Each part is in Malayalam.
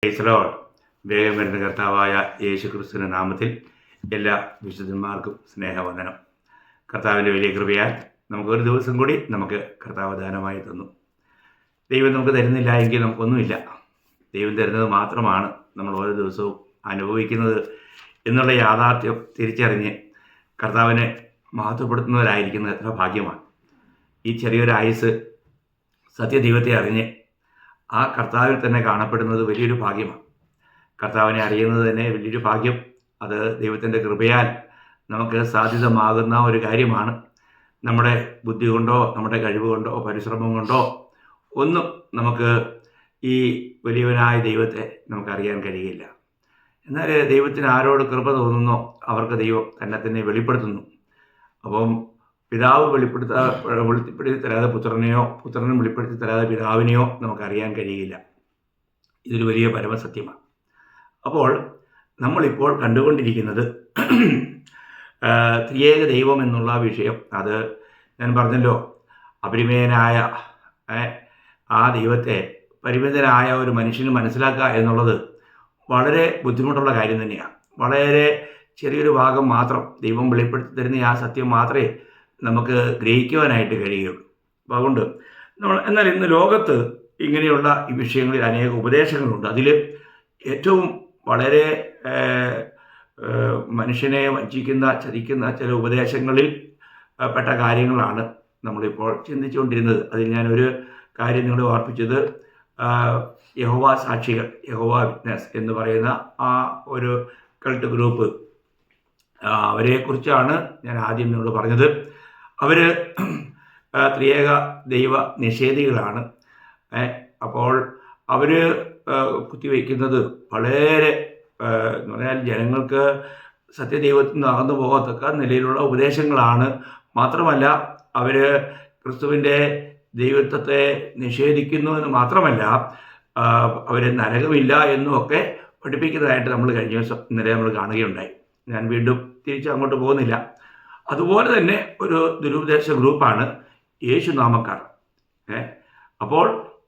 Praise Lord. വേഗം വരുന്ന കർത്താവായ യേശു ക്രിസ്തുവിൻ്റെ നാമത്തിൽ എല്ലാ വിശുദ്ധന്മാർക്കും സ്നേഹവന്ദനം. കർത്താവിൻ്റെ വലിയ കൃപയാൽ നമുക്കൊരു ദിവസം കൂടി നമുക്ക് കർത്താവ് ദാനമായി തന്നു. ദൈവം നമുക്ക് തരുന്നില്ല എങ്കിൽ നമുക്കൊന്നുമില്ല. ദൈവം തരുന്നത് മാത്രമാണ് നമ്മൾ ഓരോ ദിവസവും അനുഭവിക്കുന്നത് എന്നുള്ള യാഥാർത്ഥ്യം തിരിച്ചറിഞ്ഞ് കർത്താവിനെ മഹത്വപ്പെടുത്തുന്നവരായിരിക്കുന്നത് എത്ര ഭാഗ്യമാണ്. ഈ ചെറിയൊരു ആയുസ് സത്യദൈവത്തെ അറിഞ്ഞ് ആ കർത്താവിൽ തന്നെ കാണപ്പെടുന്നത് വലിയൊരു ഭാഗ്യമാണ്. കർത്താവിനെ അറിയുന്നത് തന്നെ വലിയൊരു ഭാഗ്യം. അത് ദൈവത്തിൻ്റെ കൃപയാൽ നമുക്ക് സാധ്യതമാകുന്ന ഒരു കാര്യമാണ്. നമ്മുടെ ബുദ്ധി കൊണ്ടോ നമ്മുടെ കഴിവ് കൊണ്ടോ പരിശ്രമം കൊണ്ടോ ഒന്നും നമുക്ക് ഈ വലിയവനായ ദൈവത്തെ നമുക്കറിയാൻ കഴിയില്ല. എന്നാൽ ദൈവത്തിന് ആരോട് കൃപ തോന്നുന്നോ അവർക്ക് ദൈവം തന്നെ വെളിപ്പെടുത്തുന്നു. അപ്പം പിതാവ് വെളിപ്പെടുത്തി തരാതെ പുത്രനെയോ പുത്രനും വെളിപ്പെടുത്തി തരാതെ പിതാവിനെയോ നമുക്കറിയാൻ കഴിയില്ല. ഇതൊരു വലിയ പരമസത്യമാണ്. അപ്പോൾ നമ്മളിപ്പോൾ കണ്ടുകൊണ്ടിരിക്കുന്നത് ത്രിയേക ദൈവം എന്നുള്ള വിഷയം. അത് ഞാൻ പറഞ്ഞല്ലോ, അപരിമേയനായ ആ ദൈവത്തെ പരിമിതനായ ഒരു മനുഷ്യന് മനസ്സിലാക്കുക എന്നുള്ളത് വളരെ ബുദ്ധിമുട്ടുള്ള കാര്യം തന്നെയാണ്. വളരെ ചെറിയൊരു ഭാഗം മാത്രം ദൈവം വെളിപ്പെടുത്തി തരുന്ന ആ സത്യം മാത്രമേ നമുക്ക് ഗ്രഹിക്കുവാനായിട്ട് കഴിയുകയുള്ളൂ. അപ്പോൾ അതുകൊണ്ട് എന്നാൽ ഇന്ന് ലോകത്ത് ഇങ്ങനെയുള്ള ഈ വിഷയങ്ങളിൽ അനേക ഉപദേശങ്ങളുണ്ട്. അതിൽ ഏറ്റവും വളരെ മനുഷ്യനെ വഞ്ചിക്കുന്ന ചതിക്കുന്ന ചില ഉപദേശങ്ങളിൽ പെട്ട കാര്യങ്ങളാണ് നമ്മളിപ്പോൾ ചിന്തിച്ചുകൊണ്ടിരുന്നത്. അതിൽ ഞാനൊരു കാര്യം നിങ്ങളെ ഓർപ്പിച്ചത് യഹോവ സാക്ഷികൾ, യഹോവ വിറ്റ്നസ് എന്ന് പറയുന്ന ആ ഒരു കൾട്ട് ഗ്രൂപ്പ്, അവരെക്കുറിച്ചാണ് ഞാൻ ആദ്യം നിങ്ങളോട് പറഞ്ഞത്. അവർ ത്രിയേക ദൈവ നിഷേധികളാണ്. അപ്പോൾ അവർ കുത്തിവയ്ക്കുന്നത് വളരെ എന്ന് പറഞ്ഞാൽ ജനങ്ങൾക്ക് സത്യദൈവത്തിൽ നിന്ന് അകന്നു പോകത്തക്ക നിലയിലുള്ള ഉപദേശങ്ങളാണ്. മാത്രമല്ല അവർ ക്രിസ്തുവിൻ്റെ ദൈവത്വത്തെ നിഷേധിക്കുന്നു എന്ന് മാത്രമല്ല അവർ നരകമില്ല എന്നുമൊക്കെ പഠിപ്പിക്കുന്നതായിട്ട് നമ്മൾ കഴിഞ്ഞ ദിവസം ഇന്നലെ നമ്മൾ കാണുകയുണ്ടായി. ഞാൻ വീണ്ടും തിരിച്ച് അങ്ങോട്ട് പോകുന്നില്ല. അതുപോലെ തന്നെ ഒരു ദുരുപദേശ ഗ്രൂപ്പാണ് യേശുനാമക്കാർ. അപ്പോൾ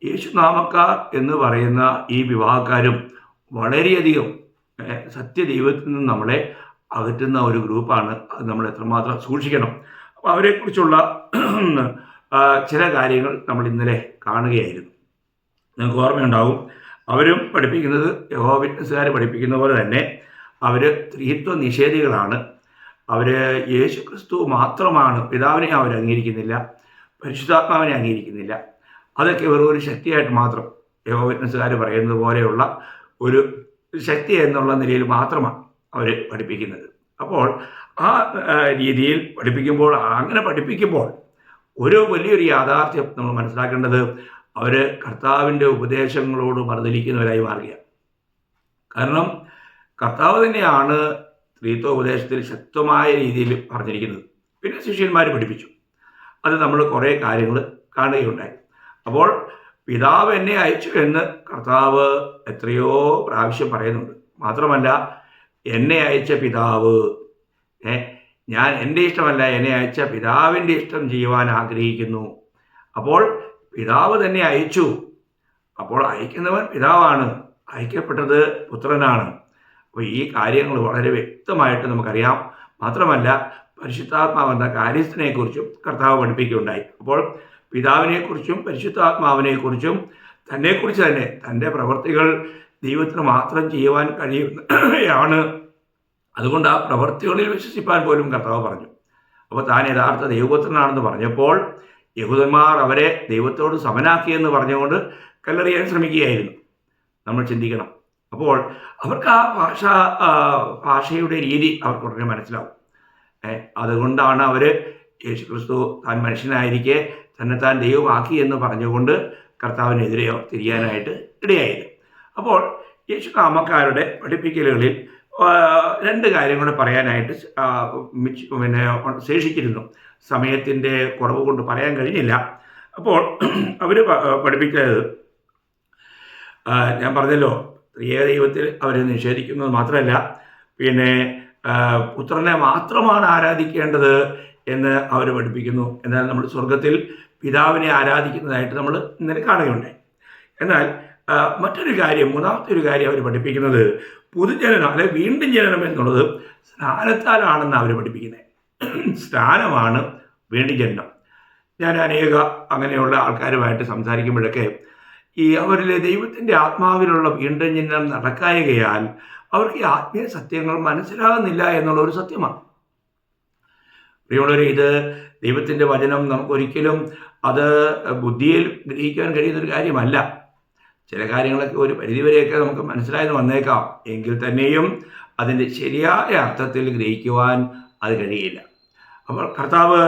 യേശുനാമക്കാർ എന്ന് പറയുന്ന ഈ വിഭാഗക്കാരും വളരെയധികം സത്യദൈവത്തിൽ നിന്ന് നമ്മളെ അകറ്റുന്ന ഒരു ഗ്രൂപ്പാണ്. അത് നമ്മൾ എത്രമാത്രം സൂക്ഷിക്കണം. അപ്പോൾ അവരെക്കുറിച്ചുള്ള ചില കാര്യങ്ങൾ നമ്മൾ ഇന്നലെ കാണുകയായിരുന്നു. നിങ്ങൾക്ക് ഓർമ്മയുണ്ടാവും, അവരും പഠിപ്പിക്കുന്നത് യഹോവ വിറ്റ്നസ്സുകാർ പഠിപ്പിക്കുന്ന പോലെ തന്നെ അവർ ത്രിത്വ നിഷേധികളാണ്. അവർ യേശു ക്രിസ്തു മാത്രമാണ്, പിതാവിനെ അവർ അംഗീകരിക്കുന്നില്ല, പരിശുദ്ധാത്മാവിനെ അംഗീകരിക്കുന്നില്ല. അതൊക്കെ വെറും ഒരു ശക്തിയായിട്ട് മാത്രം യഹോവ വിറ്റ്നസ്സുകാർ പറയുന്നത് പോലെയുള്ള ഒരു ശക്തി എന്നുള്ള നിലയിൽ മാത്രമാണ് അവർ പഠിപ്പിക്കുന്നത്. അപ്പോൾ ആ രീതിയിൽ അങ്ങനെ പഠിപ്പിക്കുമ്പോൾ ഒരു വലിയൊരു യാഥാർത്ഥ്യം നമ്മൾ മനസ്സിലാക്കേണ്ടത്, അവർ കർത്താവിൻ്റെ ഉപദേശങ്ങളോട് മറുതലിക്കുന്നവരായി മാറുകയാണ്. കാരണം കർത്താവ് തന്നെയാണ് ത്രിത്വ ഉപദേശത്തിൽ ശക്തമായ രീതിയിൽ പറഞ്ഞിരിക്കുന്നത്. പിന്നെ ശിഷ്യന്മാർ പഠിപ്പിച്ചു. അത് നമ്മൾ കുറേ കാര്യങ്ങൾ കാണുകയുണ്ടായി. അപ്പോൾ പിതാവ് എന്നെ അയച്ചു എന്ന് കർത്താവ് എത്രയോ പ്രാവശ്യം പറയുന്നുണ്ട്. മാത്രമല്ല എന്നെ അയച്ച പിതാവ്, ഞാൻ എൻ്റെ ഇഷ്ടമല്ല, എന്നെ അയച്ച പിതാവിൻ്റെ ഇഷ്ടം ചെയ്യുവാൻ ആഗ്രഹിക്കുന്നു. അപ്പോൾ പിതാവ് തന്നെ അയച്ചു. അപ്പോൾ അയക്കുന്നവൻ പിതാവാണ്, അയക്കപ്പെട്ടത് പുത്രനാണ്. അപ്പോൾ ഈ കാര്യങ്ങൾ വളരെ വ്യക്തമായിട്ട് നമുക്കറിയാം. മാത്രമല്ല പരിശുദ്ധാത്മാവെന്ന കാര്യസ്ഥനെക്കുറിച്ചും കർത്താവ് പഠിപ്പിക്കുകയുണ്ടായി. അപ്പോൾ പിതാവിനെക്കുറിച്ചും പരിശുദ്ധാത്മാവിനെക്കുറിച്ചും തന്നെക്കുറിച്ച് തന്നെ തൻ്റെ പ്രവൃത്തികൾ ദൈവത്തിന് മാത്രം ചെയ്യുവാൻ കഴിയുന്നതാണ്. അതുകൊണ്ട് ആ പ്രവൃത്തികളിൽ വിശ്വസിപ്പാൻ പോലും കർത്താവ് പറഞ്ഞു. അപ്പോൾ താൻ യഥാർത്ഥ ദൈവപുത്രനാണെന്ന് പറഞ്ഞപ്പോൾ യഹൂദന്മാർ അവരെ ദൈവത്തോട് സമനാക്കിയെന്ന് പറഞ്ഞുകൊണ്ട് കല്ലെറിയാൻ ശ്രമിക്കുകയായിരുന്നു. നമ്മൾ ചിന്തിക്കണം. അപ്പോൾ അവർക്ക് ആ ഭാഷയുടെ രീതി അവർക്ക് ഉടനെ മനസ്സിലാവും. അതുകൊണ്ടാണ് അവർ യേശു ക്രിസ്തു താൻ മനുഷ്യനായിരിക്കെ താൻ ദൈവമാക്കി എന്ന് പറഞ്ഞുകൊണ്ട് കർത്താവിനെതിരെ തിരിയാനായിട്ട് ഇടയായത്. അപ്പോൾ യേശുനാമക്കാരുടെ പഠിപ്പിക്കലുകളിൽ രണ്ട് കാര്യം കൂടെ പറയാനായിട്ട് ശേഷിച്ചിരുന്നു. സമയത്തിൻ്റെ കുറവ് കൊണ്ട് പറയാൻ കഴിഞ്ഞില്ല. അപ്പോൾ അവർ പഠിപ്പിച്ചത്, ഞാൻ പറഞ്ഞല്ലോ, ത്രിയേക ദൈവത്തിൽ അവർ നിഷേധിക്കുന്നത് മാത്രമല്ല, പിന്നെ പുത്രനെ മാത്രമാണ് ആരാധിക്കേണ്ടത് എന്ന് അവർ പഠിപ്പിക്കുന്നു. എന്നാൽ നമ്മൾ സ്വർഗത്തിൽ പിതാവിനെ ആരാധിക്കുന്നതായിട്ട് നമ്മൾ ഇന്നലെ കാണുകയുണ്ടായി. എന്നാൽ മറ്റൊരു കാര്യം, മൂന്നാമത്തെ ഒരു കാര്യം അവർ പഠിപ്പിക്കുന്നത് പുതുജനനം അല്ലെ വീണ്ടും ജനനം എന്നുള്ളത് സ്നാനത്താലാണെന്ന് അവർ പഠിപ്പിക്കുന്നത്. സ്നാനമാണ് വീണ്ടും ജനനം. ഞാൻ അനേക അങ്ങനെയുള്ള ആൾക്കാരുമായിട്ട് സംസാരിക്കുമ്പോഴൊക്കെ അവരിലെ ദൈവത്തിൻ്റെ ആത്മാവിലുള്ള വീണ്ടും ജനനം നടക്കായകയാൽ അവർക്ക് ഈ ആത്മീയ സത്യങ്ങൾ മനസ്സിലാകുന്നില്ല എന്നുള്ള ഒരു സത്യമാണ്. പ്രിയമുള്ളവരെ, ഇത് ദൈവത്തിൻ്റെ വചനം നമുക്കൊരിക്കലും അത് ബുദ്ധിയിൽ ഗ്രഹിക്കാൻ കഴിയുന്നൊരു കാര്യമല്ല. ചില കാര്യങ്ങളൊക്കെ ഒരു പരിധിവരെയൊക്കെ നമുക്ക് മനസ്സിലായെന്ന് വന്നേക്കാം, എങ്കിൽ തന്നെയും അതിൻ്റെ ശരിയായ അർത്ഥത്തിൽ ഗ്രഹിക്കുവാൻ അത് കഴിയില്ല. അപ്പോൾ കർത്താവ്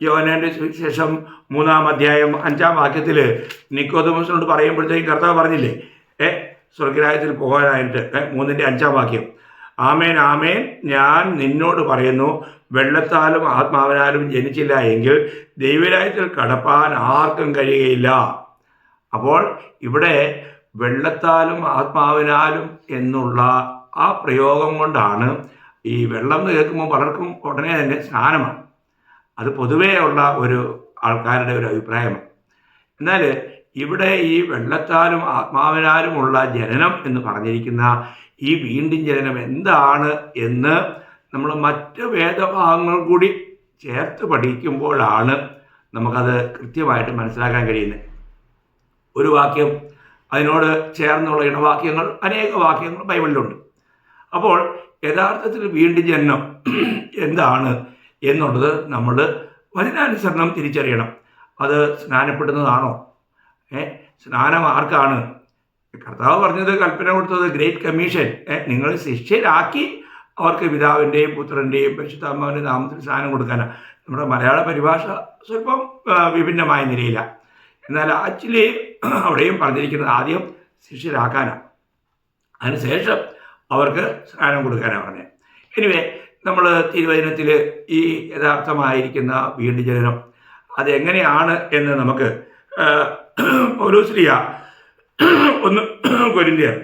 യോഹന്നാന്റെ സുവിശേഷം 3-ാം അധ്യായം 5-ാം വാക്യത്തിൽ നിക്കോദെമോസിനോട് പറയുമ്പോഴത്തേക്കും കർത്താവ് പറഞ്ഞില്ലേ, സ്വർഗ്ഗരാജ്യത്തിൽ പോകാനായിട്ട് 3-ന്റെ-5-ാം വാക്യം, ആമേൻ ആമേൻ ഞാൻ നിന്നോട് പറയുന്നു, വെള്ളത്താലും ആത്മാവിനാലും ജനിച്ചില്ല എങ്കിൽ ദൈവരാജ്യത്തിൽ കടപ്പാൻ ആർക്കും കഴിയുകയില്ല. അപ്പോൾ ഇവിടെ വെള്ളത്താലും ആത്മാവിനാലും എന്നുള്ള ആ പ്രയോഗം കൊണ്ടാണ് ഈ വെള്ളം എന്ന് കേൾക്കുമ്പോൾ പലർക്കും ഉടനെ തന്നെ സ്നാനമാണ്. അത് പൊതുവേ ഉള്ള ഒരു ആൾക്കാരുടെ ഒരു അഭിപ്രായമാണ്. എന്നാൽ ഇവിടെ ഈ വെള്ളത്താലും ആത്മാവിനാലുമുള്ള ജനനം എന്ന് പറഞ്ഞിരിക്കുന്ന ഈ വീണ്ടും ജനനം എന്താണ് എന്ന് നമ്മൾ മറ്റ് വേദഭാഗങ്ങൾ കൂടി ചേർത്ത് പഠിക്കുമ്പോഴാണ് നമുക്കത് കൃത്യമായിട്ട് മനസ്സിലാക്കാൻ കഴിയുന്നത്. ഒരു വാക്യം അതിനോട് ചേർന്നുള്ള ഇണവാക്യങ്ങൾ, അനേക വാക്യങ്ങൾ ബൈബിളിലുണ്ട്. അപ്പോൾ യഥാർത്ഥത്തിൽ വീണ്ടും ജനനം എന്താണ് എന്നുള്ളത് നമ്മൾ വചനാനുസരണം തിരിച്ചറിയണം. അത് സ്നാനപ്പെടുന്നതാണോ? സ്നാനം ആർക്കാണ്? കർത്താവ് പറഞ്ഞത്, കൽപ്പന കൊടുത്തത് ഗ്രേറ്റ് കമ്മീഷൻ, നിങ്ങൾ ശിഷ്യരാക്കി അവർക്ക് പിതാവിൻ്റെയും പുത്രൻ്റെയും പരിശുദ്ധാത്മാവിൻ്റെ നാമത്തിൽ സ്നാനം കൊടുക്കാനാണ്. നമ്മുടെ മലയാള പരിഭാഷ സ്വല്പം വിഭിന്നമായ നിലയിലാണ്. എന്നാൽ ആക്ച്വലി അവിടെയും പറഞ്ഞിരിക്കുന്നത് ആദ്യം ശിഷ്യരാക്കാനാണ്, അതിനുശേഷം അവർക്ക് സ്നാനം കൊടുക്കാനാണ് പറഞ്ഞത്. എനിവേ, നമ്മൾ തിരുവചനത്തിൽ ഈ യഥാർത്ഥമായിരിക്കുന്ന വീണ്ടും ജനനം അതെങ്ങനെയാണ് എന്ന് നമുക്ക് പൗലോസ്ലീഹ 1 കൊരിന്ത്യർ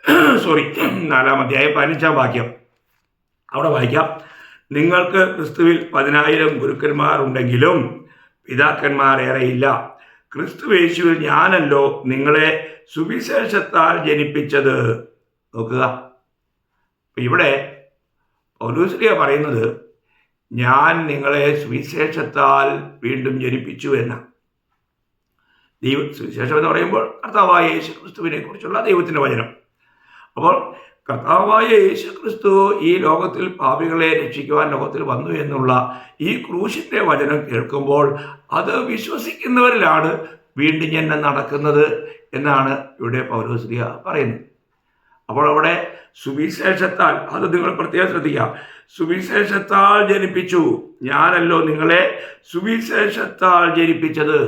4-ാം അധ്യായം 15-ാം വാക്യം അവിടെ വായിക്കാം. നിങ്ങൾക്ക് ക്രിസ്തുവിൽ 10,000 ഗുരുക്കന്മാർ ഉണ്ടെങ്കിലും പിതാക്കന്മാർ ഏറെയില്ല. ക്രിസ്തുയേശുവിൽ ഞാനല്ലോ നിങ്ങളെ സുവിശേഷത്താൽ ജനിപ്പിച്ചത്. നോക്കുക, ഇവിടെ പൗലോസ്ലീഹ പറയുന്നത് ഞാൻ നിങ്ങളെ സുവിശേഷത്താൽ വീണ്ടും ജനിപ്പിച്ചു എന്നാണ്. സുവിശേഷം എന്ന് പറയുമ്പോൾ കർത്താവായ യേശു ക്രിസ്തുവിനെ കുറിച്ചുള്ള ദൈവത്തിൻ്റെ വചനം. അപ്പോൾ കർത്താവായ യേശു ക്രിസ്തു ഈ ലോകത്തിൽ പാപികളെ രക്ഷിക്കുവാൻ ലോകത്തിൽ വന്നു എന്നുള്ള ഈ ക്രൂശിൻ്റെ വചനം കേൾക്കുമ്പോൾ അത് വിശ്വസിക്കുന്നവരിലാണ് വീണ്ടും ജനനം നടക്കുന്നത് എന്നാണ് ഇവിടെ പൗലോസ്ലീഹ പറയുന്നത്. അപ്പോൾ അവിടെ സുവിശേഷത്താൽ, അത് നിങ്ങൾ പ്രത്യേകം ശ്രദ്ധിക്കാം, സുവിശേഷത്താൽ ജനിപ്പിച്ചു, ഞാനല്ലോ നിങ്ങളെ സുവിശേഷത്താൽ ജനിപ്പിച്ചത്.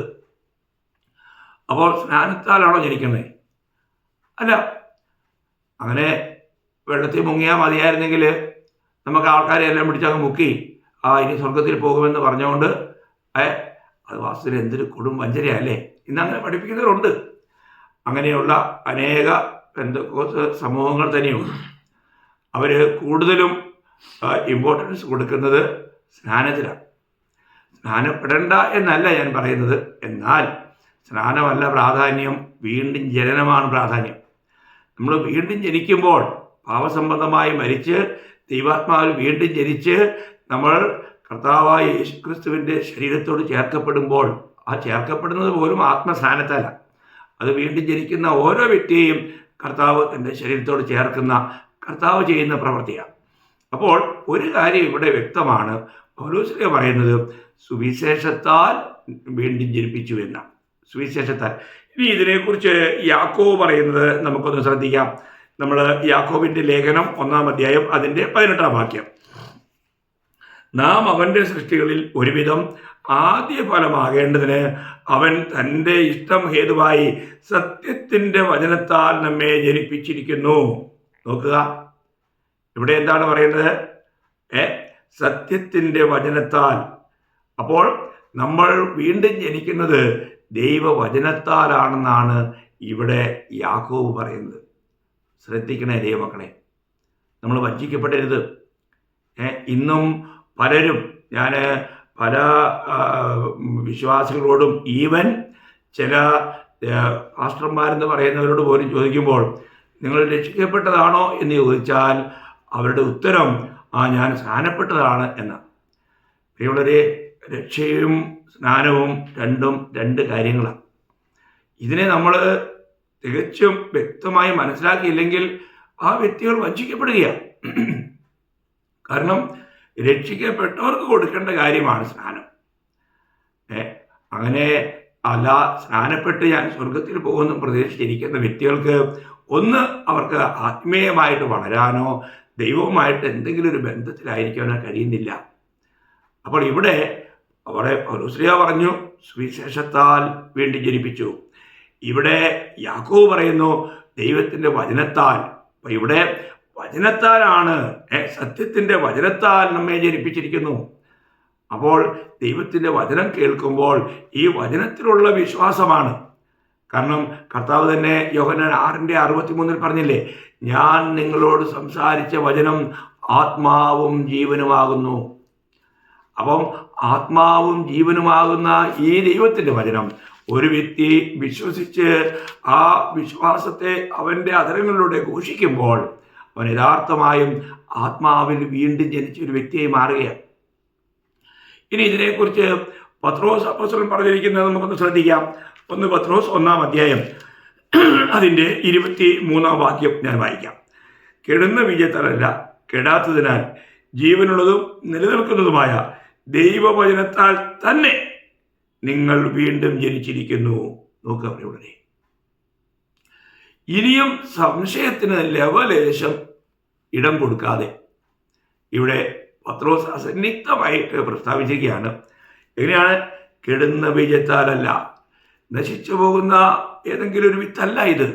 അപ്പോൾ സ്നാനത്താലാണോ ജനിക്കുന്നത്? അല്ല. അങ്ങനെ വെള്ളത്തിൽ മുങ്ങിയാൽ മതിയായിരുന്നെങ്കിൽ നമുക്ക് ആൾക്കാരെ എല്ലാം പിടിച്ചങ്ങ് മുക്കി ഇനി സ്വർഗത്തിൽ പോകുമെന്ന് പറഞ്ഞുകൊണ്ട് അത് വാസ്തുവിൽ എന്തൊരു കൊടും വഞ്ചനയല്ലേ. ഇന്നങ്ങനെ പഠിപ്പിക്കുന്നവരുണ്ട്. അങ്ങനെയുള്ള അനേക പെന്തക്കോസ്ത് സമൂഹങ്ങൾ തന്നെയുണ്ട്. അവർ കൂടുതലും ഇമ്പോർട്ടൻസ് കൊടുക്കുന്നത് സ്നാനത്തിലാണ്. സ്നാനപ്പെടേണ്ട എന്നല്ല ഞാൻ പറയുന്നത്, എന്നാൽ സ്നാനമല്ല പ്രാധാന്യം, വീണ്ടും ജനനമാണ് പ്രാധാന്യം. നമ്മൾ വീണ്ടും ജനിക്കുമ്പോൾ പാപസംബന്ധമായി മരിച്ച് ദൈവാത്മാവിൽ വീണ്ടും ജനിച്ച് നമ്മൾ കർത്താവായ യേശുക്രിസ്തുവിൻ്റെ ശരീരത്തോട് ചേർക്കപ്പെടുമ്പോൾ ആ ചേർക്കപ്പെടുന്നത് പോലും ആത്മസ്നാനത്തല്ല. അത് വീണ്ടും ജനിക്കുന്ന ഓരോ വ്യക്തിയെയും കർത്താവ് തൻ്റെ ശരീരത്തോട് ചേർക്കുന്ന കർത്താവ് ചെയ്യുന്ന പ്രവൃത്തിയാണ്. അപ്പോൾ ഒരു കാര്യം ഇവിടെ വ്യക്തമാണ്, പൗലോസ്ലീഹ പറയുന്നത് സുവിശേഷത്താൽ വീണ്ടും ജനിപ്പിച്ചു എന്നാണ്. സുവിശേഷത്താൽ. ഇനി ഇതിനെക്കുറിച്ച് യാക്കോബ് പറയുന്നത് നമുക്കൊന്ന് ശ്രദ്ധിക്കാം. നമ്മൾ യാക്കോബിൻ്റെ ലേഖനം 1-ാം അധ്യായം അതിൻ്റെ 18-ാം വാക്യം, നാം അവൻ്റെ സൃഷ്ടികളിൽ ഒരുവിധം ആദ്യ ഫലമാകേണ്ടതിന് അവൻ തൻ്റെ ഇഷ്ടം ഹേതുവായി സത്യത്തിൻ്റെ വചനത്താൽ നമ്മെ ജനിപ്പിച്ചിരിക്കുന്നു. നോക്കുക, ഇവിടെ എന്താണ് പറയുന്നത്? സത്യത്തിൻ്റെ വചനത്താൽ. അപ്പോൾ നമ്മൾ വീണ്ടും ജനിക്കുന്നത് ദൈവവചനത്താലാണെന്നാണ് ഇവിടെ യാക്കോബ് പറയുന്നത്. ശ്രദ്ധിക്കണേ ദൈവമക്കളെ, നമ്മൾ വഞ്ചിക്കപ്പെടരുത്. ഇന്നും പലരും, ഞാൻ പല വിശ്വാസികളോടും ഈവൻ ചില പാസ്റ്റർമാരെന്ന് പറയുന്നവരോട് പോലും ചോദിക്കുമ്പോൾ നിങ്ങൾ രക്ഷിക്കപ്പെട്ടതാണോ എന്ന് ചോദിച്ചാൽ അവരുടെ ഉത്തരം ഞാൻ സ്നാനപ്പെട്ടതാണ് എന്നാണ്. പ്രിയമുള്ളവരെ, രക്ഷയും സ്നാനവും രണ്ടും രണ്ട് കാര്യങ്ങളാണ്. ഇതിനെ നമ്മൾ തികച്ചും വ്യക്തമായി മനസ്സിലാക്കിയില്ലെങ്കിൽ ആ വ്യക്തികൾ വഞ്ചിക്കപ്പെടുകയാണ്. കാരണം രക്ഷിക്കപ്പെട്ടവർക്ക് കൊടുക്കേണ്ട കാര്യമാണ് സ്നാനം. അങ്ങനെ അല്ല സ്നാനപ്പെട്ട് ഞാൻ സ്വർഗത്തിൽ പോകുമെന്ന് പ്രതീക്ഷിച്ചിരിക്കുന്ന വ്യക്തികൾക്ക് ഒന്ന് അവർക്ക് ആത്മീയമായിട്ട് വളരാനോ ദൈവവുമായിട്ട് എന്തെങ്കിലും ഒരു ബന്ധത്തിലായിരിക്കാനോ കഴിയുന്നില്ല. അപ്പോൾ ഇവിടെ പൗലോസ് പറഞ്ഞു സുവിശേഷത്താൽ വീണ്ടും ജനിപ്പിച്ചു. ഇവിടെ യാക്കോബ് പറയുന്നു ദൈവത്തിൻ്റെ വചനത്താൽ. അപ്പോൾ ഇവിടെ വചനത്താലാണ്, സത്യത്തിൻ്റെ വചനത്താൽ നമ്മെ ജനിപ്പിച്ചിരിക്കുന്നു. അപ്പോൾ ദൈവത്തിൻ്റെ വചനം കേൾക്കുമ്പോൾ ഈ വചനത്തിലുള്ള വിശ്വാസമാണ്. കാരണം കർത്താവ് തന്നെ യോഹന്നാൻ 6:63 പറഞ്ഞില്ലേ, ഞാൻ നിങ്ങളോട് സംസാരിച്ച വചനം ആത്മാവും ജീവനുമാകുന്നു. അപ്പം ആത്മാവും ജീവനുമാകുന്ന ഈ ദൈവത്തിൻ്റെ വചനം ഒരു വ്യക്തി വിശ്വസിച്ച് ആ വിശ്വാസത്തെ അവൻ്റെ അധരങ്ങളിലൂടെ ഘോഷിക്കുമ്പോൾ അവൻ യഥാർത്ഥമായും ആത്മാവിൽ വീണ്ടും ജനിച്ച ഒരു വ്യക്തിയായി മാറുകയാണ്. ഇനി ഇതിനെക്കുറിച്ച് പത്രോസ് അപ്പോസ്തലൻ പറഞ്ഞിരിക്കുന്നത് നമുക്കൊന്ന് ശ്രദ്ധിക്കാം. 1 പത്രോസ് 1-ാം അധ്യായം അതിൻ്റെ 23-ാം വാക്യം ഞാൻ വായിക്കാം. കെടുന്ന ബീജത്താലല്ല, കെടാത്തതിനാൽ ജീവനുള്ളതും നിലനിൽക്കുന്നതുമായ ദൈവവചനത്താൽ തന്നെ നിങ്ങൾ വീണ്ടും ജനിച്ചിരിക്കുന്നു. നോക്കുക ഇവിടെ ഇനിയും സംശയത്തിന് ലവലേശം ഇടം കൊടുക്കാതെ ഇവിടെ പത്രോസ് അസന്നിഗ്ധമായിട്ട് പ്രസ്താവിച്ചിരിക്കുകയാണ്. എങ്ങനെയാണ്? കെടുന്ന ബീജത്താലല്ല, നശിച്ചു പോകുന്ന ഏതെങ്കിലും ഒരു വിത്തല്ല ഇത്.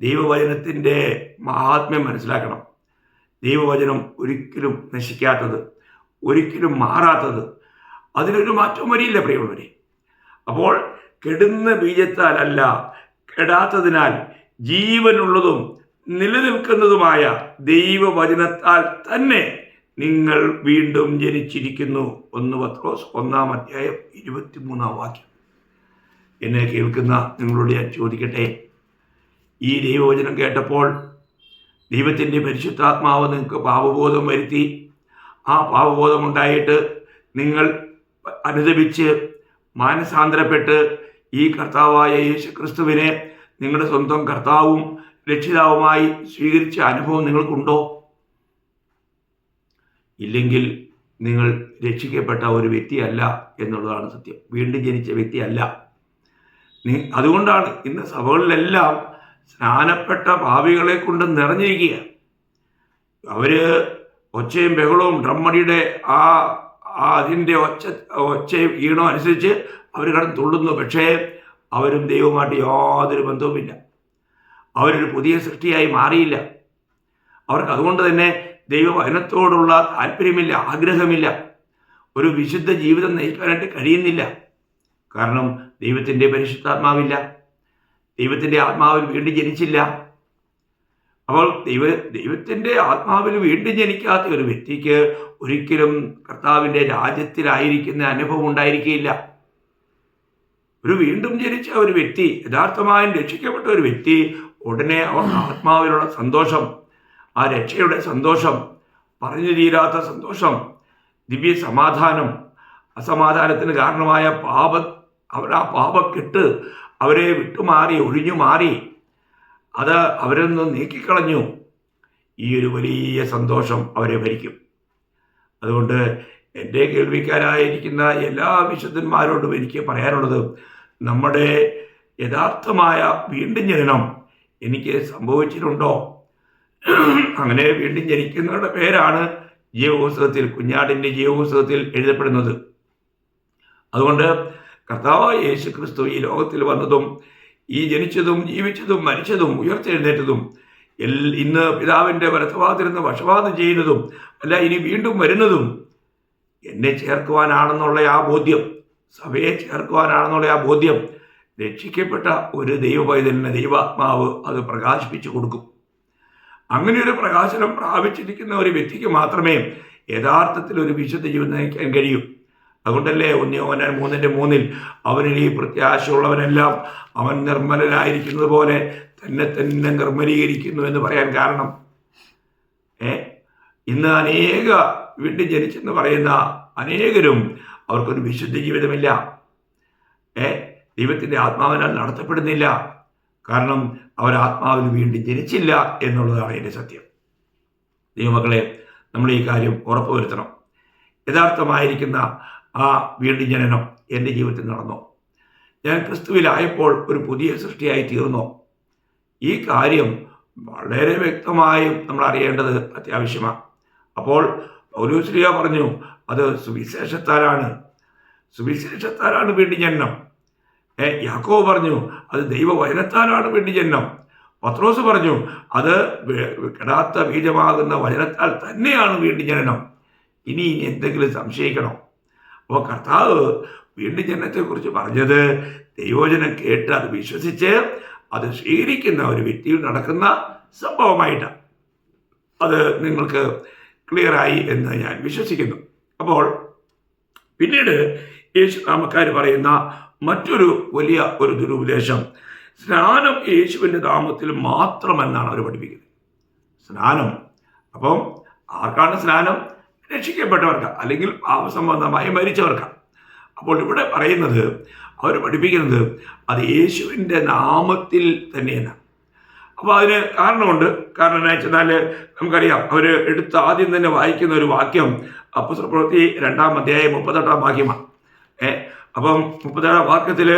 ദൈവവചനത്തിൻ്റെ മഹാത്മ്യം മനസ്സിലാക്കണം. ദൈവവചനം ഒരിക്കലും നശിക്കാത്തത്, ഒരിക്കലും മാറാത്തത്, അതിനൊരു മാറ്റം വരില്ല പ്രിയമുള്ളവരെ. അപ്പോൾ കെടുന്ന ബീജത്താലല്ല, കെടാത്തതിനാൽ ജീവനുള്ളതും നിലനിൽക്കുന്നതുമായ ദൈവവചനത്താൽ തന്നെ നിങ്ങൾ വീണ്ടും ജനിച്ചിരിക്കുന്നു. 1 പത്രോസ് 1-ാം അധ്യായം 23-ാം വാക്യം. എന്നെ കേൾക്കുന്ന നിങ്ങളോട് ഞാൻ ചോദിക്കട്ടെ, ഈ ദൈവവചനം കേട്ടപ്പോൾ ദൈവത്തിൻ്റെ പരിശുദ്ധാത്മാവ് നിങ്ങൾക്ക് പാപബോധം വരുത്തി, ആ പാപബോധമുണ്ടായിട്ട് നിങ്ങൾ അനുദപിച്ച് മാനസാന്തരപ്പെട്ട് ഈ കർത്താവായ യേശുക്രിസ്തുവിനെ നിങ്ങളുടെ സ്വന്തം കർത്താവും രക്ഷിതാവുമായി സ്വീകരിച്ച അനുഭവം നിങ്ങൾക്കുണ്ടോ? ഇല്ലെങ്കിൽ നിങ്ങൾ രക്ഷിക്കപ്പെട്ട ഒരു വ്യക്തിയല്ല എന്നുള്ളതാണ് സത്യം. വീണ്ടും ജനിച്ച വ്യക്തിയല്ല. അതുകൊണ്ടാണ് ഇന്ന് സഭകളിലെല്ലാം സ്നാനപ്പെട്ട പാപികളെ കൊണ്ട് നിറഞ്ഞിരിക്കുക. അവർ ഒച്ചയും ബഹളവും ഡ്രമ്മടിയുടെ അതിൻ്റെ ഒച്ചയും ഈണവും അനുസരിച്ച് അവർ കിടന്ന് തുള്ളുന്നു. പക്ഷേ അവരും ദൈവവുമായിട്ട് യാതൊരു ബന്ധവുമില്ല. അവരൊരു പുതിയ സൃഷ്ടിയായി മാറിയില്ല. അവർക്ക് അതുകൊണ്ട് തന്നെ ദൈവവചനത്തോടുള്ള താല്പര്യമില്ല, ആഗ്രഹമില്ല, ഒരു വിശുദ്ധ ജീവിതം നയിക്കാനായിട്ട് കഴിയുന്നില്ല. കാരണം ദൈവത്തിൻ്റെ പരിശുദ്ധാത്മാവില്ല, ദൈവത്തിൻ്റെ ആത്മാവിൽ വീണ്ടും ജനിച്ചില്ല. അപ്പോൾ ദൈവത്തിൻ്റെ ആത്മാവിൽ വീണ്ടും ജനിക്കാത്ത ഒരു വ്യക്തിക്ക് ഒരിക്കലും കർത്താവിൻ്റെ രാജ്യത്തിലായിരിക്കുന്ന അനുഭവം ഉണ്ടായിരിക്കുകയില്ല. ഒരു വീണ്ടും ജനിച്ച ഒരു വ്യക്തി, യഥാർത്ഥമായും രക്ഷിക്കപ്പെട്ട ഒരു വ്യക്തി, ഉടനെ അവർക്ക് ആത്മാവിലുള്ള സന്തോഷം, ആ രക്ഷയുടെ സന്തോഷം, പറഞ്ഞു തീരാത്ത സന്തോഷം, ദിവ്യ സമാധാനം, അസമാധാനത്തിന് കാരണമായ ആ പാപക്കെട്ട് അവരെ വിട്ടുമാറി, ഒഴിഞ്ഞു മാറി, അത് അവരൊന്ന് നീക്കിക്കളഞ്ഞു. ഈ ഒരു വലിയ സന്തോഷം അവരെ ഭരിക്കും. അതുകൊണ്ട് എൻ്റെ കേൾവിക്കാരായിരിക്കുന്ന എല്ലാ വിശുദ്ധന്മാരോടും എനിക്ക് പറയാനുള്ളത്, നമ്മുടെ യഥാർത്ഥമായ വീണ്ടും ജനനം എനിക്ക് സംഭവിച്ചിട്ടുണ്ടോ? അങ്ങനെ വീണ്ടും ജനിക്കുന്നവരുടെ പേരാണ് ജീവപുസ്തകത്തിൽ, കുഞ്ഞാടിൻ്റെ ജീവപുസ്തകത്തിൽ എഴുതപ്പെടുന്നത്. അതുകൊണ്ട് കർത്താവ് യേശുക്രിസ്തു ഈ ലോകത്തിൽ വന്നതും ഈ ജനിച്ചതും ജീവിച്ചതും മരിച്ചതും ഉയർത്തെഴുന്നേറ്റതും ഇന്ന് പിതാവിൻ്റെ വലത്തുഭാഗത്തിരുന്ന് പക്ഷപാതം ചെയ്യുന്നതും അല്ല, ഇനി വീണ്ടും വരുന്നതും എന്നെ ചേർക്കുവാനാണെന്നുള്ള ആ ബോധ്യം, സഭയെ ചേർക്കുവാനാണെന്നുള്ള ആ ബോധ്യം രക്ഷിക്കപ്പെട്ട ഒരു ദൈവപൈതലിന് ദൈവാത്മാവ് അത് പ്രകാശിപ്പിച്ചു കൊടുക്കും. അങ്ങനെ ഒരു പ്രകാശനം പ്രാപിച്ചിരിക്കുന്ന ഒരു വ്യക്തിക്ക് മാത്രമേ യഥാർത്ഥത്തിൽ ഒരു വിശുദ്ധ ജീവിതം നയിക്കാൻ കഴിയൂ. അതുകൊണ്ടല്ലേ 1 യോഹന്നാൻ 3:3 അവനിൽ ഈ പ്രത്യാശയുള്ളവനെല്ലാം അവൻ നിർമ്മലനായിരിക്കുന്നത് പോലെ തന്നെ തന്നെ നിർമ്മലീകരിക്കുന്നു എന്ന് പറയാൻ കാരണം. ഇന്ന് അനേക വീണ്ടും ജനിച്ചെന്ന് പറയുന്ന അനേകരും അവർക്കൊരു വിശുദ്ധ ജീവിതമില്ല. ദൈവത്തിൻ്റെ ആത്മാവിനാൽ നടത്തപ്പെടുന്നില്ല. കാരണം അവർ ആത്മാവിൽ വീണ്ടും ജനിച്ചില്ല എന്നുള്ളതാണ് എൻ്റെ സത്യം. ദൈവമക്കളെ, നമ്മൾ ഈ കാര്യം ഉറപ്പുവരുത്തണം. യഥാർത്ഥമായിരിക്കുന്ന ആ വീണ്ടും ജനനം എൻ്റെ ജീവിതത്തിൽ നടന്നോ? ഞാൻ ക്രിസ്തുവിലായപ്പോൾ ഒരു പുതിയ സൃഷ്ടിയായി തീർന്നോ? ഈ കാര്യം വളരെ വ്യക്തമായും നമ്മൾ അറിയേണ്ടത് അത്യാവശ്യമാണ്. അപ്പോൾ പൗലോസ്ലീഹ പറഞ്ഞു, അത് സുവിശേഷത്താലാണ് വീണ്ടും ജനനം. യാക്കോബ് പറഞ്ഞു, അത് ദൈവവചനത്താലാണ് വീണ്ടും ജനനം. പത്രോസ് പറഞ്ഞു, അത് കെടാത്ത ബീജമാകുന്ന വചനത്താൽ തന്നെയാണ് വീണ്ടും ജനനം. ഇനി എന്തെങ്കിലും സംശയിക്കണോ? അപ്പോൾ കർത്താവ് വീണ്ടും ജനനത്തെക്കുറിച്ച് പറഞ്ഞത് ദൈവവചനം കേട്ട് അത് വിശ്വസിച്ച് അത് സ്വീകരിക്കുന്ന ഒരു വ്യക്തിയിൽ നടക്കുന്ന സംഭവമായിട്ടാണ്. അത് നിങ്ങൾക്ക് ക്ലിയറായി എന്ന് ഞാൻ വിശ്വസിക്കുന്നു. അപ്പോൾ പിന്നീട് യേശു നാമക്കാർ പറയുന്ന മറ്റൊരു വലിയ ഒരു ദുരുപദേശം, സ്നാനം യേശുവിൻ്റെ നാമത്തിൽ മാത്രമെന്നാണ് അവർ പഠിപ്പിക്കുന്നത്. സ്നാനം അപ്പം ആർക്കാണ് സ്നാനം? രക്ഷിക്കപ്പെട്ടവർക്ക്, അല്ലെങ്കിൽ പാപസംബന്ധമായി മരിച്ചവർക്ക്. അപ്പോൾ ഇവിടെ പറയുന്നത്, അവർ പഠിപ്പിക്കുന്നത് അത് യേശുവിൻ്റെ നാമത്തിൽ തന്നെയാണ്. അപ്പോൾ അതിന് കാരണമുണ്ട്. കാരണം എന്താ വെച്ചാൽ നമുക്കറിയാം, അവർ എടുത്ത് ആദ്യം തന്നെ വായിക്കുന്ന ഒരു വാക്യം അപ്പോസ്തലപ്രവൃത്തി 2-ാം അധ്യായം 38-ാം വാക്യമാണ്. അപ്പം 37-ാം വാക്യത്തിൽ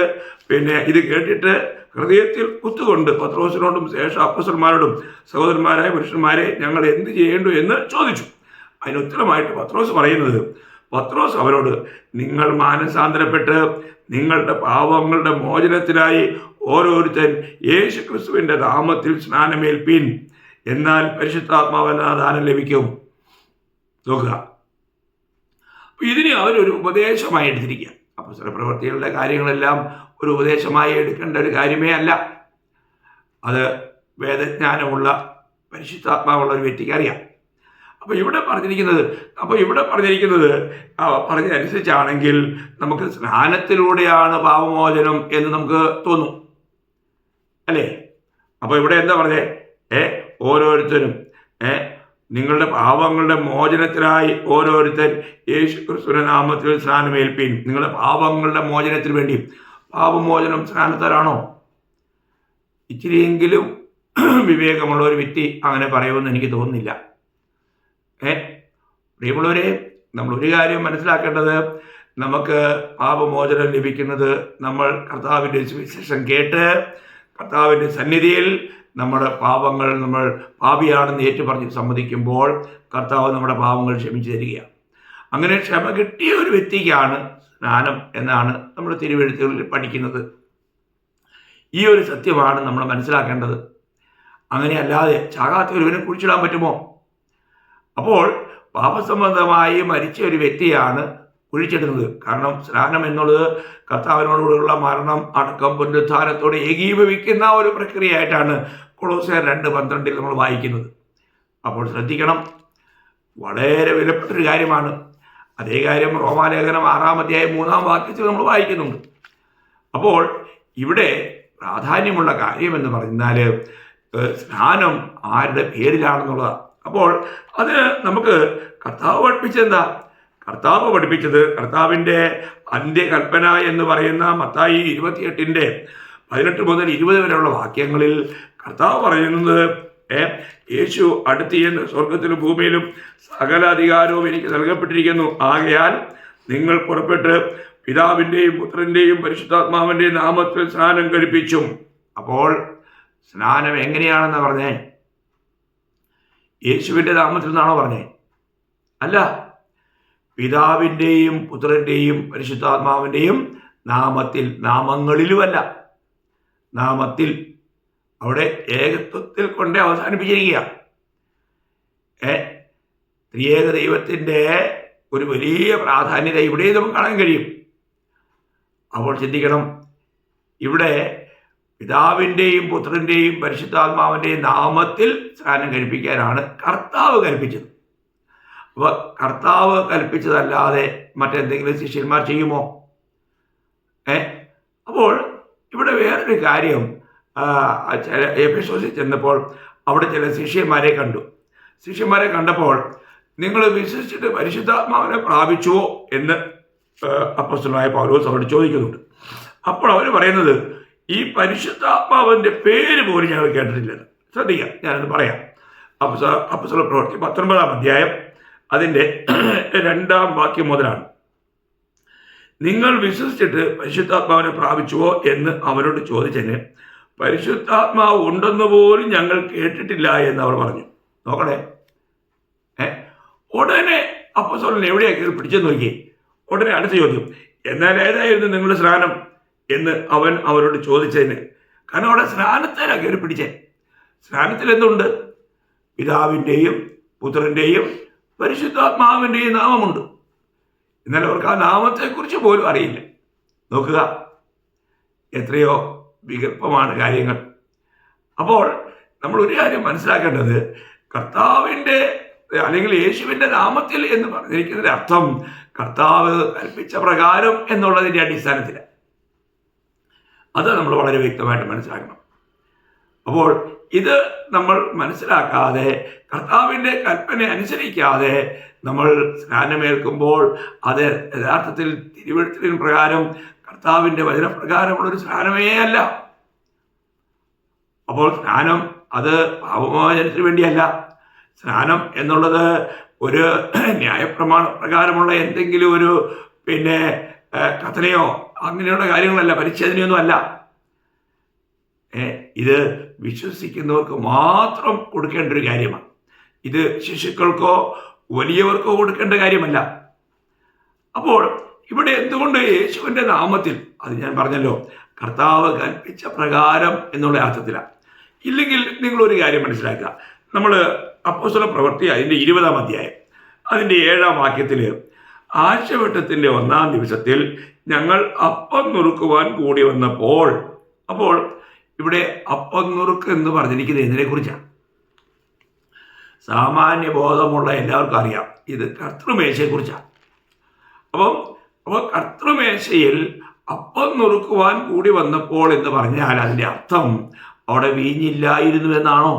ഇത് കേട്ടിട്ട് ഹൃദയത്തിൽ കുത്തുകൊണ്ട് പത്രോസിനോടും ശേഷം അപ്പോസ്തലന്മാരോടും, സഹോദരന്മാരായ പുരുഷന്മാരെ, ഞങ്ങൾ എന്ത് ചെയ്യേണ്ടു എന്ന് ചോദിച്ചു. അതിന് ഉത്തരമായിട്ട് പത്രോസ് അവരോട്, നിങ്ങൾ മാനസാന്തരപ്പെട്ട് നിങ്ങളുടെ പാപങ്ങളുടെ മോചനത്തിനായി ഓരോരുത്തൻ യേശു ക്രിസ്തുവിൻ്റെ നാമത്തിൽ സ്നാനമേൽപ്പീൻ, എന്നാൽ പരിശുദ്ധാത്മാവെന്ന ദാനം ലഭിക്കും. നോക്കുക, ഇതിനെ അവരൊരു ഉപദേശമായി എടുത്തിരിക്കുക. അപ്പോസ്തല പ്രവൃത്തികളുടെ കാര്യങ്ങളെല്ലാം ഒരു ഉപദേശമായി എടുക്കേണ്ട ഒരു കാര്യമേ അല്ല. അത് വേദജ്ഞാനമുള്ള പരിശുദ്ധാത്മാവുള്ള ഒരു വ്യക്തിക്ക് അറിയാം. അപ്പോൾ ഇവിടെ പറഞ്ഞിരിക്കുന്നത് പറഞ്ഞതനുസരിച്ചാണെങ്കിൽ നമുക്ക് സ്നാനത്തിലൂടെയാണ് പാപമോചനം എന്ന് നമുക്ക് തോന്നും, അല്ലേ? അപ്പോൾ ഇവിടെ എന്താ പറഞ്ഞേ? ഓരോരുത്തരും നിങ്ങളുടെ പാപങ്ങളുടെ മോചനത്തിനായി ഓരോരുത്തൻ യേശു ക്രിസ്തുവിന്റെ നാമത്തിൽ സ്നാനമേൽപ്പീൻ. നിങ്ങളുടെ പാപങ്ങളുടെ മോചനത്തിന് വേണ്ടി. പാപമോചനം സ്നാനത്താലാണോ? ഇച്ചിരിയെങ്കിലും വിവേകമുള്ള ഒരു വ്യക്തി അങ്ങനെ പറയുമെന്ന് എനിക്ക് തോന്നുന്നില്ല. പ്രിയമുള്ളവരെ, നമ്മളൊരു കാര്യം മനസ്സിലാക്കേണ്ടത്, നമുക്ക് പാപമോചനം ലഭിക്കുന്നത് നമ്മൾ കർത്താവിൻ്റെ സുവിശേഷം കേട്ട് കർത്താവിൻ്റെ സന്നിധിയിൽ നമ്മുടെ പാപങ്ങൾ, നമ്മൾ പാപിയാണെന്ന് ഏറ്റുപറഞ്ഞ് സമ്മതിക്കുമ്പോൾ കർത്താവ് നമ്മുടെ പാപങ്ങൾ ക്ഷമിച്ചു തരികയാണ്. അങ്ങനെ ക്ഷമ കിട്ടിയ ഒരു വ്യക്തിക്കാണ് സ്നാനം എന്നാണ് നമ്മൾ തിരുവെഴുത്തുകളിൽ പഠിക്കുന്നത്. ഈ ഒരു സത്യമാണ് നമ്മൾ മനസ്സിലാക്കേണ്ടത്. അങ്ങനെയല്ലാതെ ചാകാത്ത ഒരുവനെ കുഴിച്ചിടാൻ പറ്റുമോ? അപ്പോൾ പാപസംബന്ധമായി മരിച്ച ഒരു വ്യക്തിയാണ് കുഴിച്ചിടുന്നത്. കാരണം സ്നാനം എന്നുള്ളത് കർത്താവിനോടുകൂടിയുള്ള മരണം, അടക്കം, പുനരുത്ഥാനത്തോടെ ഏകീഭവിക്കുന്ന ഒരു പ്രക്രിയയായിട്ടാണ് കൊളോസ്യർ 2:12 നമ്മൾ വായിക്കുന്നത്. അപ്പോൾ ശ്രദ്ധിക്കണം, വളരെ വിലപ്പെട്ടൊരു കാര്യമാണ്. അതേ കാര്യം റോമാലേഖനം 6-ാം അധ്യായം 3-ാം വാക്യത്തിൽ നമ്മൾ വായിക്കുന്നുണ്ട്. അപ്പോൾ ഇവിടെ പ്രാധാന്യമുള്ള കാര്യം എന്ന് പറഞ്ഞാൽ സ്നാനം ആരുടെ പേരിലാണെന്നുള്ളതാണ്. അപ്പോൾ അത് നമുക്ക് കർത്താവ് പഠിപ്പിച്ചെന്താ? കർത്താവ് പഠിപ്പിച്ചത്, കർത്താവിൻ്റെ അന്ത്യകൽപ്പന എന്ന് പറയുന്ന മത്തായി 28-18 മുതൽ 20 വരെയുള്ള വാക്യങ്ങളിൽ കർത്താവ് പറയുന്നത്, യേശു അടുത്തിയെന്ന് സ്വർഗത്തിലും ഭൂമിയിലും സകല അധികാരവും എനിക്ക് നൽകപ്പെട്ടിരിക്കുന്നു. ആകയാൽ നിങ്ങൾ പുറപ്പെട്ട് പിതാവിൻ്റെയും പുത്രൻ്റെയും പരിശുദ്ധാത്മാവിൻ്റെയും നാമത്തിൽ സ്നാനം കഴിപ്പിച്ചും. അപ്പോൾ സ്നാനം എങ്ങനെയാണെന്ന് പറഞ്ഞേ? യേശുവിൻ്റെ നാമത്തിൽ നിന്നാണോ പറഞ്ഞേ? അല്ല, പിതാവിൻ്റെയും പുത്രൻ്റെയും പരിശുദ്ധാത്മാവിൻ്റെയും നാമത്തിൽ. നാമങ്ങളിലുമല്ല, നാമത്തിൽ. അവിടെ ഏകത്വത്തിൽ കൊണ്ട് അവസാനിപ്പിച്ചിരിക്കുക. ത്രിയേക ദൈവത്തിൻ്റെ ഒരു വലിയ പ്രാധാന്യത ഇവിടെ നമുക്ക് കാണാൻ കഴിയും. അപ്പോൾ ചിന്തിക്കണം, ഇവിടെ പിതാവിൻ്റെയും പുത്രൻ്റെയും പരിശുദ്ധാത്മാവിൻ്റെയും നാമത്തിൽ സ്നാനം കഴിപ്പിക്കാനാണ് കർത്താവ് കൽപ്പിച്ചത്. അപ്പോൾ കർത്താവ് കൽപ്പിച്ചതല്ലാതെ മറ്റെന്തെങ്കിലും ശിഷ്യന്മാർ ചെയ്യുമോ? അപ്പോൾ ഇവിടെ വേറൊരു കാര്യം, എഫെസോസിൽ ചെന്നപ്പോൾ അവിടെ ചില ശിഷ്യന്മാരെ കണ്ടു. ശിഷ്യന്മാരെ കണ്ടപ്പോൾ നിങ്ങൾ വിശ്വസിച്ചിട്ട് പരിശുദ്ധാത്മാവിനെ പ്രാപിച്ചുവോ എന്ന് അപ്പോസ്തലനായ പൗലോസ് അവരോട് ചോദിക്കുന്നുണ്ട്. അപ്പോൾ അവർ പറയുന്നത്, ഈ പരിശുദ്ധാത്മാവിൻ്റെ പേര് പോലും ഞങ്ങൾ കേട്ടിട്ടില്ലെന്ന്. ശ്രദ്ധിക്കാം, ഞാനത് പറയാം. അപ്പോസ്തല പ്രവൃത്തി 19-ാം അധ്യായം അതിൻ്റെ 2-ാം വാക്യം മുതലാണ്. നിങ്ങൾ വിശ്വസിച്ചിട്ട് പരിശുദ്ധാത്മാവിനെ പ്രാപിച്ചുവോ എന്ന് അവരോട് ചോദിച്ചതിന് പരിശുദ്ധാത്മാവ് ഉണ്ടെന്ന് പോലും ഞങ്ങൾ കേട്ടിട്ടില്ല എന്ന് അവർ പറഞ്ഞു. നോക്കണേ, ഉടനെ അപ്പോസ്തലൻ എവിടെയാക്കി പിടിച്ചെന്ന് നോക്കി. ഉടനെ അടുത്ത ചോദ്യം, എന്നാൽ ഏതായിരുന്നു നിങ്ങളുടെ സ്നാനം എന്ന് അവൻ അവരോട് ചോദിച്ചതിന്. കാരണം അവിടെ സ്നാനത്തിലാണ് കയറി പിടിച്ചേ. സ്നാനത്തിൽ എന്തുണ്ട്? പിതാവിൻ്റെയും പുത്രൻ്റെയും പരിശുദ്ധാത്മാവിൻ്റെയും നാമമുണ്ട്. എന്നാൽ അവർക്ക് ആ നാമത്തെക്കുറിച്ച് പോലും അറിയില്ല. നോക്കുക, എത്രയോ വികല്പമാണ് കാര്യങ്ങൾ. അപ്പോൾ നമ്മൾ ഒരു കാര്യം മനസ്സിലാക്കേണ്ടത്, കർത്താവിൻ്റെ അല്ലെങ്കിൽ യേശുവിൻ്റെ നാമത്തിൽ എന്ന് പറഞ്ഞിരിക്കുന്നതിൻ്റെ അർത്ഥം കർത്താവ് കൽപ്പിച്ച പ്രകാരം എന്നുള്ളതിൻ്റെ അടിസ്ഥാനത്തിലാണ്. അത് നമ്മൾ വളരെ വ്യക്തമായിട്ട് മനസ്സിലാക്കണം. അപ്പോൾ ഇത് നമ്മൾ മനസ്സിലാക്കാതെ, കർത്താവിൻ്റെ കൽപ്പന അനുസരിക്കാതെ നമ്മൾ സ്നാനമേൽക്കുമ്പോൾ അത് യഥാർത്ഥത്തിൽ തിരുവെഴുത്തിൻ പ്രകാരം കർത്താവിൻ്റെ വചനപ്രകാരമുള്ളൊരു സ്നാനമേ അല്ല. അപ്പോൾ സ്നാനം അത് പാപമോചനത്തിന് വേണ്ടിയല്ല. സ്നാനം എന്നുള്ളത് ഒരു ന്യായപ്രമാണ പ്രകാരമുള്ള എന്തെങ്കിലും ഒരു കഥനയോ അങ്ങനെയുള്ള കാര്യങ്ങളല്ല, പരിച്ഛേദനയൊന്നും അല്ല. ഇത് വിശ്വസിക്കുന്നവർക്ക് മാത്രം കൊടുക്കേണ്ട ഒരു കാര്യമാണ്. ഇത് ശിശുക്കൾക്കോ വലിയവർക്കോ കൊടുക്കേണ്ട കാര്യമല്ല. അപ്പോൾ ഇവിടെ എന്തുകൊണ്ട് യേശുവിൻ്റെ നാമത്തിൽ, അത് ഞാൻ പറഞ്ഞല്ലോ, കർത്താവ് കൽപ്പിച്ച പ്രകാരം എന്നുള്ള അർത്ഥത്തിലാണ്. ഇല്ലെങ്കിൽ നിങ്ങളൊരു കാര്യം മനസ്സിലാക്കുക. നമ്മൾ അപ്പോസ്തല പ്രവൃത്തി അതിൻ്റെ 20-ാം അധ്യായം അതിൻ്റെ 7-ാം വാക്യത്തിൽ, ആഴ്ചവട്ടത്തിൻ്റെ 1-ാം ദിവസത്തിൽ ഞങ്ങൾ അപ്പം നുറുക്കുവാൻ കൂടി വന്നപ്പോൾ. അപ്പോൾ ഇവിടെ അപ്പം നുറുക്ക് എന്ന് പറഞ്ഞിരിക്കുന്നത് എന്തിനെക്കുറിച്ചാണ്? സാമാന്യ ബോധമുള്ള എല്ലാവർക്കും അറിയാം, ഇത് കർത്തൃമേശയെക്കുറിച്ചാണ്. അപ്പോൾ കർത്തൃമേശയിൽ അപ്പം നുറുക്കുവാൻ കൂടി വന്നപ്പോൾ എന്ന് പറഞ്ഞാൽ അതിൻ്റെ അർത്ഥം അവിടെ വീഞ്ഞില്ലായിരുന്നു എന്നാണോ?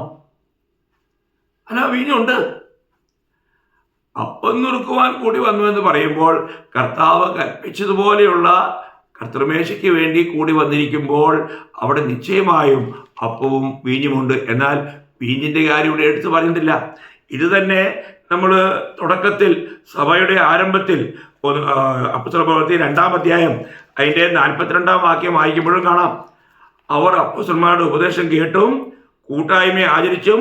അല്ല, വീഞ്ഞുണ്ട്. അപ്പം നുറുക്കുവാൻ കൂടി വന്നു എന്ന് പറയുമ്പോൾ കർത്താവ് കൽപ്പിച്ചതുപോലെയുള്ള കർത്തൃമേശയ്ക്ക് വേണ്ടി കൂടി വന്നിരിക്കുമ്പോൾ അവിടെ നിശ്ചയമായും അപ്പവും വീഞ്ഞുമുണ്ട്. എന്നാൽ വീഞ്ഞിൻ്റെ കാര്യം ഇവിടെ എടുത്തു പറഞ്ഞിട്ടില്ല. ഇത് തന്നെ നമ്മൾ തുടക്കത്തിൽ സഭയുടെ ആരംഭത്തിൽ അപ്പോസ്തല പ്രവൃത്തി 2-ാം അധ്യായം അതിൻ്റെ 42-ാം വാക്യം വായിക്കുമ്പോഴും കാണാം. അവർ അപ്പോസ്തലന്മാരുടെ ഉപദേശം കേട്ടും കൂട്ടായ്മ ആചരിച്ചും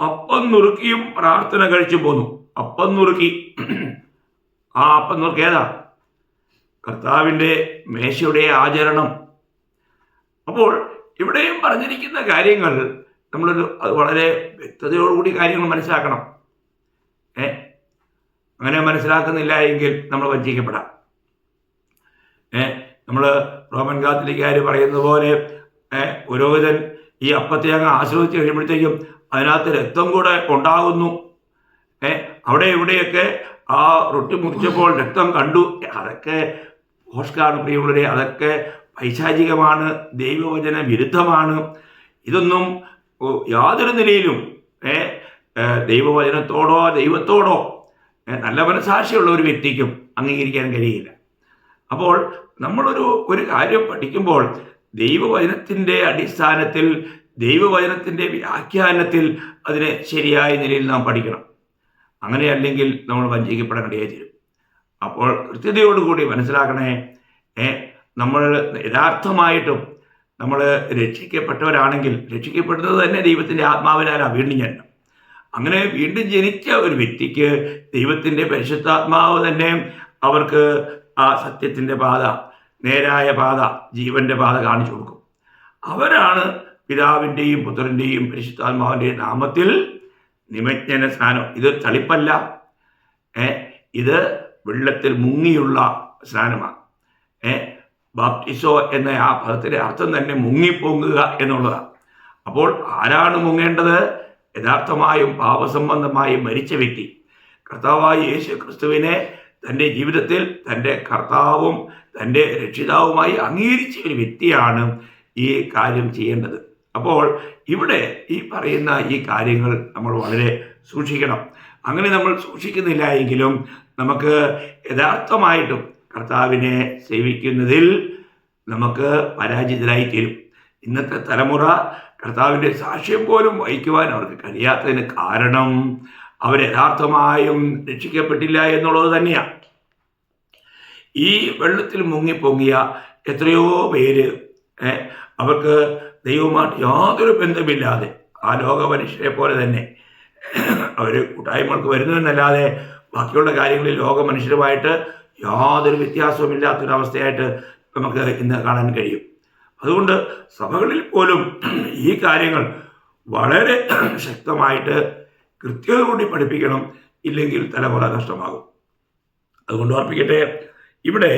അപ്പം നുറുക്കിയും പ്രാർത്ഥന കഴിച്ചു പോന്നു. അപ്പം നുറുക്കി, ആ അപ്പം നുറുക്കി ഏതാ? കർത്താവിൻ്റെ മേശയുടെ ആചരണം. അപ്പോൾ ഇവിടെയും പറഞ്ഞിരിക്കുന്ന കാര്യങ്ങൾ നമ്മളൊരു വളരെ വ്യക്തതയോടുകൂടി കാര്യങ്ങൾ മനസ്സിലാക്കണം. അങ്ങനെ മനസ്സിലാക്കുന്നില്ല എങ്കിൽ നമ്മൾ വഞ്ചിക്കപ്പെടാം. നമ്മൾ റോമൻ കാത്തലിക്കാർ പറയുന്നത് പോലെ പുരോഹിതൻ ഈ അപ്പത്തെ അങ്ങ് ആശ്രയിച്ച് കഴിയുമ്പോഴത്തേക്കും അതിനകത്ത് രക്തം കൂടെ ഉണ്ടാകുന്നു. അവിടെ ഇവിടെയൊക്കെ ആ റൊട്ടി മുറിച്ചപ്പോൾ രക്തം കണ്ടു. അതൊക്കെ ഭോഷ്കാണ് പ്രിയമുള്ളവരെ, അതൊക്കെ പൈശാചികമാണ്, ദൈവവചന വിരുദ്ധമാണ്. ഇതൊന്നും യാതൊരു നിലയിലും ദൈവവചനത്തോടോ ദൈവത്തോടോ നല്ല മനസാക്ഷിയുള്ള ഒരു വ്യക്തിക്കും അംഗീകരിക്കാൻ കഴിയില്ല. അപ്പോൾ നമ്മളൊരു കാര്യം പഠിക്കുമ്പോൾ ദൈവവചനത്തിൻ്റെ അടിസ്ഥാനത്തിൽ, ദൈവവചനത്തിൻ്റെ വ്യാഖ്യാനത്തിൽ അതിനെ ശരിയായ നിലയിൽ നാം പഠിക്കണം. അങ്ങനെയല്ലെങ്കിൽ നമ്മൾ വഞ്ചിക്കപ്പെടേണ്ടതായി തീരും. അപ്പോൾ കൃത്യതയോടുകൂടി മനസ്സിലാക്കണേ, നമ്മൾ യഥാർത്ഥമായിട്ടും നമ്മൾ രക്ഷിക്കപ്പെട്ടവരാണെങ്കിൽ, രക്ഷിക്കപ്പെടുന്നത് തന്നെ ദൈവത്തിൻ്റെ ആത്മാവിനാലാണ് വീണ്ടും ജനനം. അങ്ങനെ വീണ്ടും ജനിച്ച ഒരു വ്യക്തിക്ക് ദൈവത്തിൻ്റെ പരിശുദ്ധാത്മാവ് തന്നെ അവർക്ക് ആ സത്യത്തിൻ്റെ പാത, നേരായ പാത, ജീവൻ്റെ പാത കാണിച്ചു കൊടുക്കും. അവരാണ് പിതാവിൻ്റെയും പുത്രൻ്റെയും പരിശുദ്ധാത്മാവിൻ്റെയും നാമത്തിൽ നിമജ്ഞന സ്നാനം. ഇത് തളിപ്പല്ല, ഇത് വെള്ളത്തിൽ മുങ്ങിയുള്ള സ്നാനമാണ്. ബാപ്റ്റിസോ എന്ന ആ പദത്തിൻ്റെ അർത്ഥം തന്നെ മുങ്ങിപ്പൊങ്ങുക എന്നുള്ളതാണ്. അപ്പോൾ ആരാണ് മുങ്ങേണ്ടത്? യഥാർത്ഥമായും പാപസംബന്ധമായും മരിച്ച വ്യക്തി. കർത്താവായ യേശു ക്രിസ്തുവിനെ തൻ്റെ ജീവിതത്തിൽ തൻ്റെ കർത്താവും തൻ്റെ രക്ഷിതാവുമായി അംഗീകരിച്ച ഒരു വ്യക്തിയാണ് ഈ കാര്യം ചെയ്യേണ്ടത്. അപ്പോൾ ഇവിടെ ഈ പറയുന്ന ഈ കാര്യങ്ങൾ നമ്മൾ വളരെ സൂക്ഷിക്കണം. അങ്ങനെ നമ്മൾ സൂക്ഷിക്കുന്നില്ല എങ്കിലും നമുക്ക് യഥാർത്ഥമായിട്ടും കർത്താവിനെ സേവിക്കുന്നതിൽ നമുക്ക് പരാജിതരായി തീരും. ഇന്നത്തെ തലമുറ കർത്താവിൻ്റെ സാക്ഷ്യം പോലും വഹിക്കുവാൻ അവർക്ക് കഴിയാത്തതിന് കാരണം അവർ യഥാർത്ഥമായും രക്ഷിക്കപ്പെട്ടില്ല എന്നുള്ളത് തന്നെയാണ്. ഈ വെള്ളത്തിൽ മുങ്ങിപ്പൊങ്ങിയ എത്രയോ പേര് അവർക്ക് ദൈവവുമായിട്ട് യാതൊരു ബന്ധമില്ലാതെ ആ ലോക മനുഷ്യരെ പോലെ തന്നെ അവർ കൂട്ടായ്മകൾക്ക് വരുന്നതെന്നല്ലാതെ ബാക്കിയുള്ള കാര്യങ്ങളിൽ ലോക മനുഷ്യരുമായിട്ട് യാതൊരു വ്യത്യാസവുമില്ലാത്തൊരവസ്ഥയായിട്ട് നമുക്ക് ഇന്ന് കാണാൻ കഴിയും. അതുകൊണ്ട് സഭകളിൽ പോലും ഈ കാര്യങ്ങൾ വളരെ ശക്തമായിട്ട് കൃത്യത കൂടി പഠിപ്പിക്കണം. ഇല്ലെങ്കിൽ തലമുറ നഷ്ടമാകും. അതുകൊണ്ട് ഓർപ്പിക്കട്ടെ, ഇവിടെ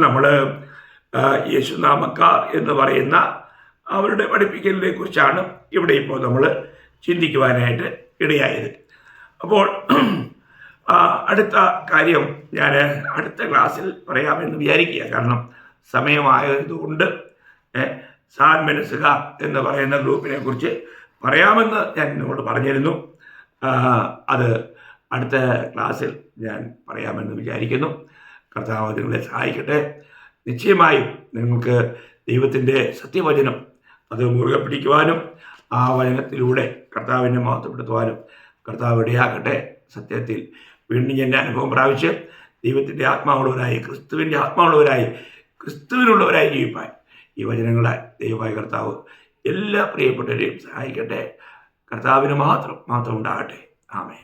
നമ്മൾ യേശുനാമക്കാർ എന്ന് പറയുന്ന അവരുടെ പഠിപ്പിക്കലിനെ കുറിച്ചാണ് ഇവിടെ ഇപ്പോൾ നമ്മൾ ചിന്തിക്കുവാനായിട്ട് ഇടയായത്. അപ്പോൾ അടുത്ത കാര്യം ഞാൻ അടുത്ത ക്ലാസ്സിൽ പറയാമെന്ന് വിചാരിക്കുക. കാരണം സമയമായതുകൊണ്ട് സാൻ മെനസുക എന്ന് പറയുന്ന ഗ്രൂപ്പിനെ കുറിച്ച് പറയാമെന്ന് ഞാൻ നിങ്ങളോട് പറഞ്ഞിരുന്നു. അത് അടുത്ത ക്ലാസ്സിൽ ഞാൻ പറയാമെന്ന് വിചാരിക്കുന്നു. കർത്താവ് നിങ്ങളെ സഹായിക്കട്ടെ. നിശ്ചയമായും നിങ്ങൾക്ക് ദൈവത്തിൻ്റെ സത്യവചനം അത് മുറുകെ പിടിക്കുവാനും ആ വചനത്തിലൂടെ കർത്താവിനെ മഹത്വപ്പെടുത്തുവാനും കർത്താവ് ഇടയാക്കട്ടെ. സത്യത്തിൽ വീണ്ടും എൻ്റെ അനുഭവം പ്രാപിച്ച് ദൈവത്തിൻ്റെ ആത്മാവുള്ളവരായി, ക്രിസ്തുവിൻ്റെ ആത്മാവുള്ളവരായി, ക്രിസ്തുവിനുള്ളവരായി ജീവിപ്പാൻ ഈ വചനങ്ങളാൽ ദൈവമായ കർത്താവ് എല്ലാ പ്രിയപ്പെട്ടവരെയും സഹായിക്കട്ടെ. കർത്താവിന് മാത്രം ഉണ്ടാകട്ടെ. ആമേൻ.